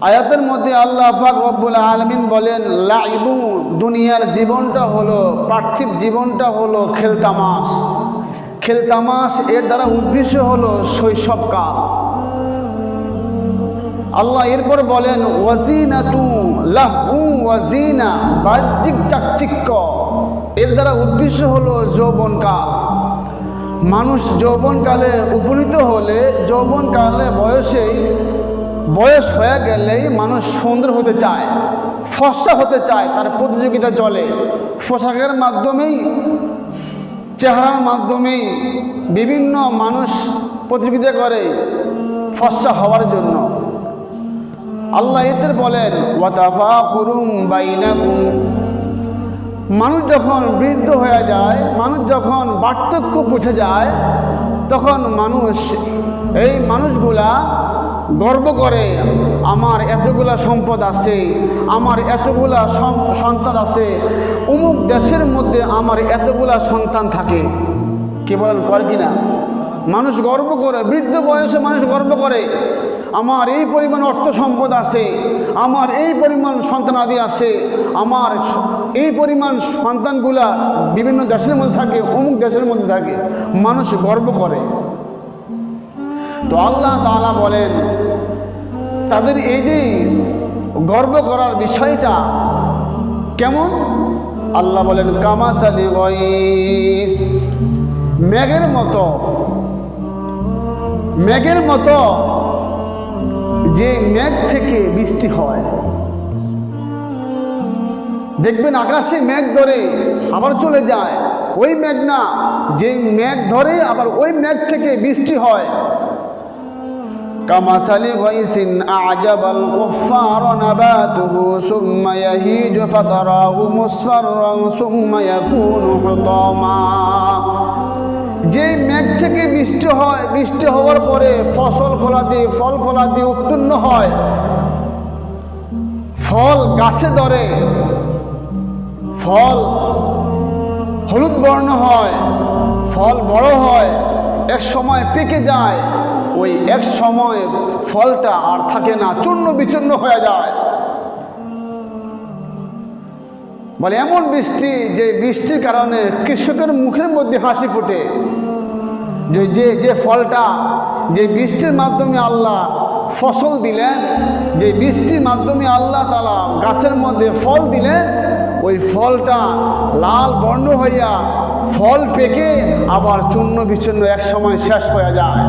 আয়াতের মধ্যে আল্লাহ পাক রব্বুল আলামিন বলেন, লাইবু, দুনিয়ার জীবনটা হলো, পার্থিব জীবনটা হলো খেলতামাশ। খেলতামাশ এর দ্বারা উদ্দেশ্য হলো শৈশবকাল। আল্লাহ এরপর বলেন, ওয়াজিনাতু লাহু ওয়াজিনা, বাহ্যিক চাকচিক্য, এর দ্বারা উদ্দেশ্য হলো যৌবনকাল। মানুষ যৌবনকালে উপনীত হলে, যৌবনকালে বয়স হয়ে গেলেই মানুষ সুন্দর হতে চায়, ফর্সা হতে চায়, তার প্রতিযোগিতা চলে। পোশাকের মাধ্যমেই, চেহারার মাধ্যমেই বিভিন্ন মানুষ প্রতিযোগিতা করে ফর্সা হওয়ার জন্য। আল্লাহ এতে বলেন, ওয়াতাফাখুরুম বাইনাকুম, মানুষ যখন বৃদ্ধ হয়ে যায়, মানুষ যখন বার্ধক্য পৌঁছে যায়, তখন এই মানুষগুলা গর্ব করে, আমার এতগুলা সম্পদ আছে, আমার এতগুলা সন্তান আছে, অমুক দেশের মধ্যে আমার এতগুলা সন্তান থাকে। কে বলেন, করে কিনা? মানুষ গর্ব করে, বৃদ্ধ বয়সে মানুষ গর্ব করে, আমার এই পরিমাণ অর্থ সম্পদ আছে, আমার এই পরিমাণ সন্তানাদি আছে, আমার এই পরিমাণ সন্তানগুলা বিভিন্ন দেশের মধ্যে থাকে, অমুক দেশের মধ্যে থাকে, মানুষ গর্ব করে। তো আল্লাহ তাআলা বলেন, তাদের এই যে গর্ব করার বিষয়টা কেমন? আল্লাহ বলেন, কামাসালি গাইস, মেঘের মতো যে মেঘ থেকে বৃষ্টি হয়। দেখবেন আকাশে মেঘ ধরে আবার চলে যায়, ওই মেঘ না, যে মেঘ ধরে আবার ওই মেঘ থেকে বৃষ্টি হয়। কামাসালি গাইসিন আ'জাবাল কুফফার নাবাতুহু সুম্মা ইয়াহিজু ফাতারাহু মুসফাররান সুম্মা ইয়াকুনু হুতামা, যে মেঘ থেকে বৃষ্টি হয়, বৃষ্টি হওয়ার পরে ফল ফলাদি উৎপন্ন হয়, ফল গাছে ধরে, ফল হলুদ বর্ণ হয়, ফল বড় হয়, এক সময় পেকে যায়, ওই এক সময় ফলটা আর থাকে না, চূর্ণ বিচূর্ণ হয়ে যায়। বলে এমন বৃষ্টি, যে বৃষ্টির কারণে কৃষকের মুখের মধ্যে হাসি ফোটে, যে ফলটা, যে বৃষ্টির মাধ্যমে আল্লাহ ফসল দিলেন, যে বৃষ্টির মাধ্যমে আল্লাহ তাআলা গাছের মধ্যে ফল দিলেন, ওই ফলটা লাল বর্ণ হইয়া ফল পেকে আবার চূর্ণ বিচূর্ণ এক সময় শেষ হয়ে যায়।